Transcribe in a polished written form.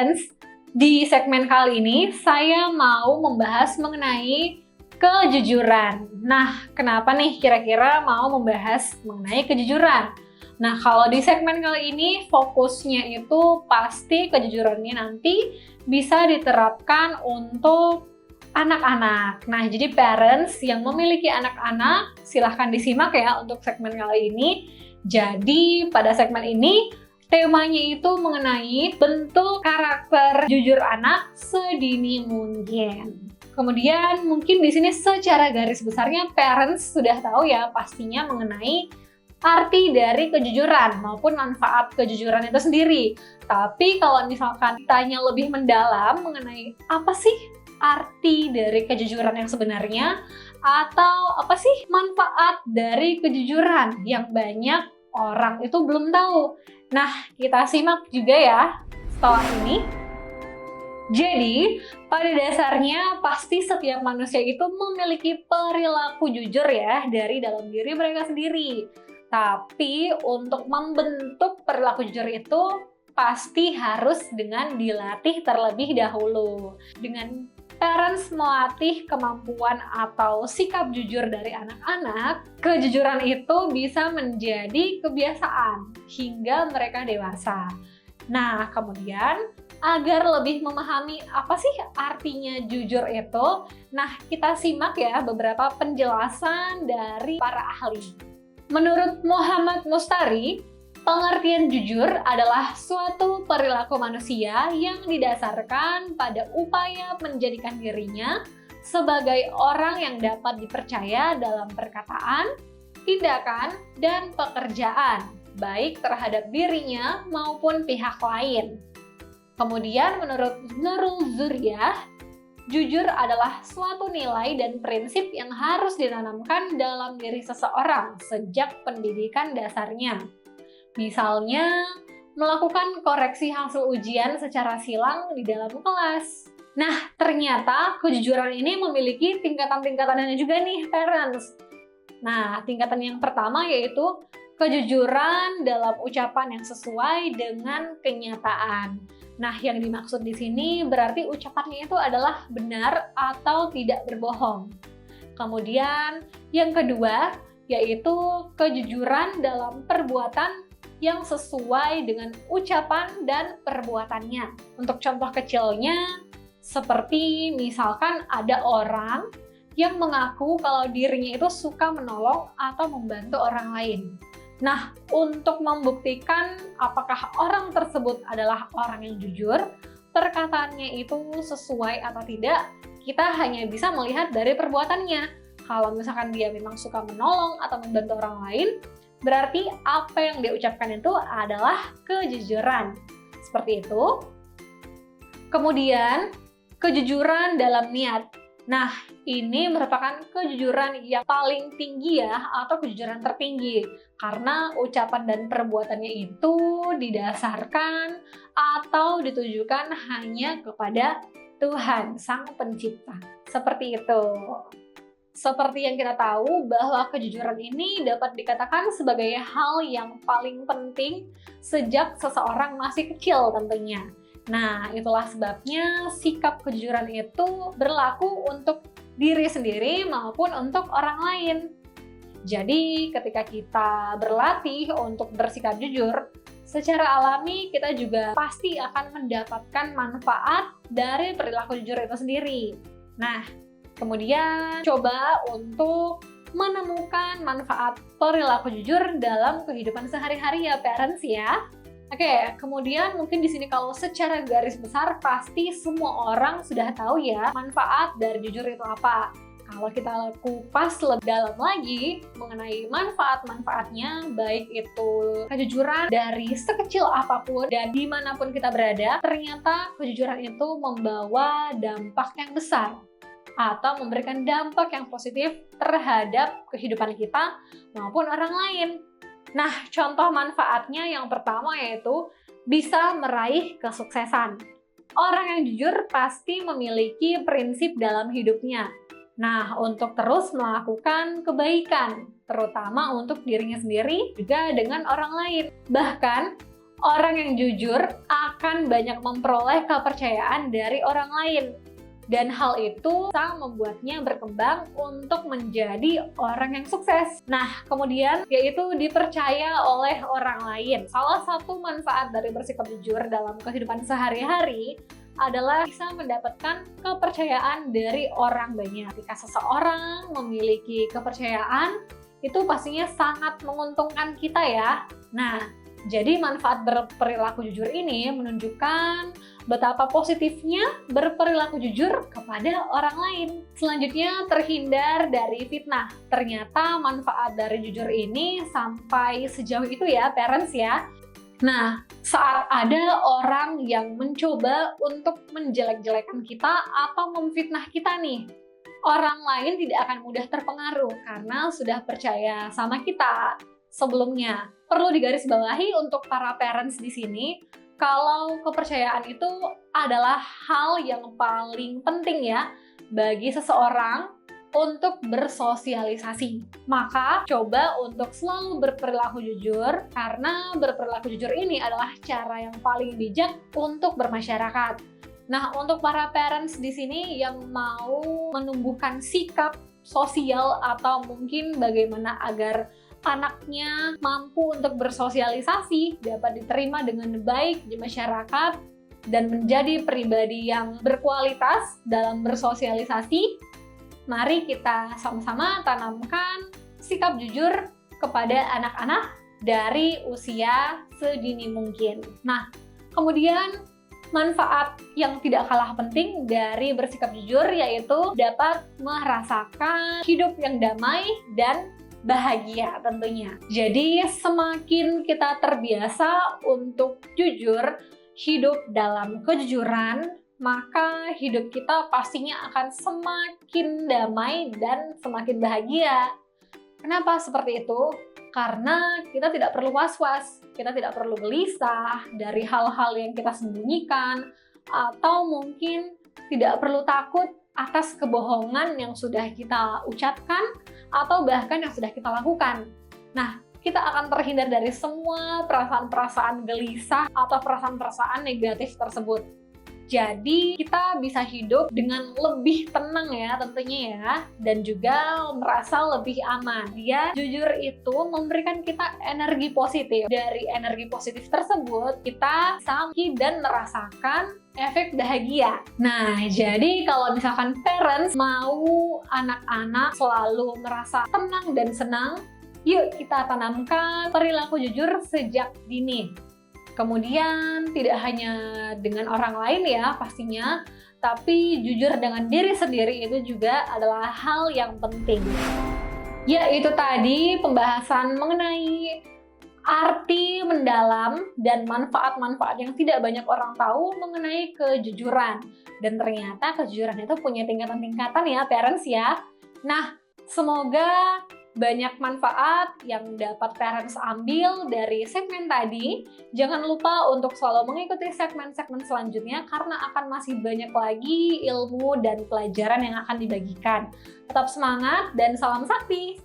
parents, di segmen kali ini saya mau membahas mengenai kejujuran. Nah, kenapa nih kira-kira mau membahas mengenai kejujuran? Nah, kalau di segmen kali ini fokusnya itu pasti kejujurannya nanti bisa diterapkan untuk anak-anak. Nah, jadi parents yang memiliki anak-anak, silahkan disimak ya untuk segmen kali ini. Jadi, pada segmen ini, temanya itu mengenai bentuk karakter jujur anak sedini mungkin. Kemudian, mungkin di sini secara garis besarnya parents sudah tahu ya pastinya mengenai arti dari kejujuran maupun manfaat kejujuran itu sendiri. Tapi kalau misalkan ditanya lebih mendalam mengenai apa sih arti dari kejujuran yang sebenarnya, atau apa sih manfaat dari kejujuran yang banyak orang itu belum tahu. Nah, kita simak juga ya setelah ini. Jadi, pada dasarnya pasti setiap manusia itu memiliki perilaku jujur ya dari dalam diri mereka sendiri. Tapi untuk membentuk perilaku jujur itu pasti harus dengan dilatih terlebih dahulu. Dengan parents melatih kemampuan atau sikap jujur dari anak-anak, kejujuran itu bisa menjadi kebiasaan hingga mereka dewasa. Nah, kemudian agar lebih memahami apa sih artinya jujur itu, nah kita simak ya beberapa penjelasan dari para ahli. Menurut Muhammad Mustari, pengertian jujur adalah suatu perilaku manusia yang didasarkan pada upaya menjadikan dirinya sebagai orang yang dapat dipercaya dalam perkataan, tindakan, dan pekerjaan, baik terhadap dirinya maupun pihak lain. Kemudian menurut Nurul Zuryah, jujur adalah suatu nilai dan prinsip yang harus ditanamkan dalam diri seseorang sejak pendidikan dasarnya. Misalnya, melakukan koreksi hasil ujian secara silang di dalam kelas. Nah, ternyata kejujuran ini memiliki tingkatan-tingkatannya juga nih, parents. Nah, tingkatan yang pertama yaitu kejujuran dalam ucapan yang sesuai dengan kenyataan. Nah, yang dimaksud di sini berarti ucapannya itu adalah benar atau tidak berbohong. Kemudian, yang kedua yaitu kejujuran dalam perbuatan yang sesuai dengan ucapan dan perbuatannya. Untuk contoh kecilnya, seperti misalkan ada orang yang mengaku kalau dirinya itu suka menolong atau membantu orang lain. Nah, untuk membuktikan apakah orang tersebut adalah orang yang jujur, perkataannya itu sesuai atau tidak, kita hanya bisa melihat dari perbuatannya. Kalau misalkan dia memang suka menolong atau membantu orang lain, berarti apa yang dia ucapkan itu adalah kejujuran. Seperti itu. Kemudian, kejujuran dalam niat. Nah, ini merupakan kejujuran yang paling tinggi ya, atau kejujuran tertinggi. Karena ucapan dan perbuatannya itu didasarkan atau ditujukan hanya kepada Tuhan, Sang Pencipta. Seperti itu. Seperti yang kita tahu bahwa kejujuran ini dapat dikatakan sebagai hal yang paling penting sejak seseorang masih kecil tentunya. Nah, itulah sebabnya sikap kejujuran itu berlaku untuk diri sendiri maupun untuk orang lain. Jadi, ketika kita berlatih untuk bersikap jujur, secara alami kita juga pasti akan mendapatkan manfaat dari perilaku jujur itu sendiri. Nah, kemudian coba untuk menemukan manfaat perilaku jujur dalam kehidupan sehari-hari ya, parents ya. Oke, kemudian mungkin di sini kalau secara garis besar pasti semua orang sudah tahu ya manfaat dari jujur itu apa. Kalau kita kupas lebih dalam lagi mengenai manfaat-manfaatnya, baik itu kejujuran dari sekecil apapun dan dimanapun kita berada, ternyata kejujuran itu membawa dampak yang besar atau memberikan dampak yang positif terhadap kehidupan kita maupun orang lain. Nah, contoh manfaatnya yang pertama yaitu bisa meraih kesuksesan. Orang yang jujur pasti memiliki prinsip dalam hidupnya. Nah, untuk terus melakukan kebaikan, terutama untuk dirinya sendiri, juga dengan orang lain. Bahkan, Orang yang jujur akan banyak memperoleh kepercayaan dari orang lain. Dan hal itu bisa membuatnya berkembang untuk menjadi orang yang sukses. Nah, kemudian yaitu dipercaya oleh orang lain. Salah satu manfaat dari bersikap jujur dalam kehidupan sehari-hari adalah bisa mendapatkan kepercayaan dari orang banyak. Ketika seseorang memiliki kepercayaan, itu pastinya sangat menguntungkan kita ya. Nah, jadi manfaat berperilaku jujur ini menunjukkan betapa positifnya berperilaku jujur kepada orang lain. Selanjutnya, terhindar dari fitnah. Ternyata manfaat dari jujur ini sampai sejauh itu ya, parents ya. Nah, saat ada orang yang mencoba untuk menjelek-jelekan kita atau memfitnah kita nih, orang lain tidak akan mudah terpengaruh karena sudah percaya sama kita sebelumnya. Perlu digarisbawahi untuk para parents di sini, kalau kepercayaan itu adalah hal yang paling penting ya bagi seseorang untuk bersosialisasi. Maka coba untuk selalu berperilaku jujur, karena berperilaku jujur ini adalah cara yang paling bijak untuk bermasyarakat. Nah, untuk para parents di sini yang mau menumbuhkan sikap sosial atau mungkin bagaimana agar anaknya mampu untuk bersosialisasi, dapat diterima dengan baik di masyarakat, dan menjadi pribadi yang berkualitas dalam bersosialisasi, mari kita sama-sama tanamkan sikap jujur kepada anak-anak dari usia sedini mungkin. Nah, kemudian manfaat yang tidak kalah penting dari bersikap jujur yaitu dapat merasakan hidup yang damai dan bahagia tentunya. Jadi semakin kita terbiasa untuk jujur, hidup dalam kejujuran, maka hidup kita pastinya akan semakin damai dan semakin bahagia. Kenapa seperti itu? Karena kita tidak perlu was-was, kita tidak perlu gelisah dari hal-hal yang kita sembunyikan, atau mungkin tidak perlu takut atas kebohongan yang sudah kita ucapkan atau bahkan yang sudah kita lakukan. Nah, kita akan terhindar dari semua perasaan-perasaan gelisah atau perasaan-perasaan negatif tersebut. Jadi kita bisa hidup dengan lebih tenang ya tentunya ya, dan juga merasa lebih aman. Ya, jujur itu memberikan kita energi positif. Dari energi positif tersebut kita bisa dan merasakan efek bahagia. Nah, jadi kalau misalkan parents mau anak-anak selalu merasa tenang dan senang, yuk kita tanamkan perilaku jujur sejak dini. Kemudian tidak hanya dengan orang lain ya pastinya, tapi jujur dengan diri sendiri itu juga adalah hal yang penting. Ya, itu tadi pembahasan mengenai arti mendalam dan manfaat-manfaat yang tidak banyak orang tahu mengenai kejujuran. Dan ternyata kejujuran itu punya tingkatan-tingkatan ya parents ya. Nah, semoga banyak manfaat yang dapat parents ambil dari segmen tadi. Jangan lupa untuk selalu mengikuti segmen-segmen selanjutnya karena akan masih banyak lagi ilmu dan pelajaran yang akan dibagikan. Tetap semangat dan salam sakti!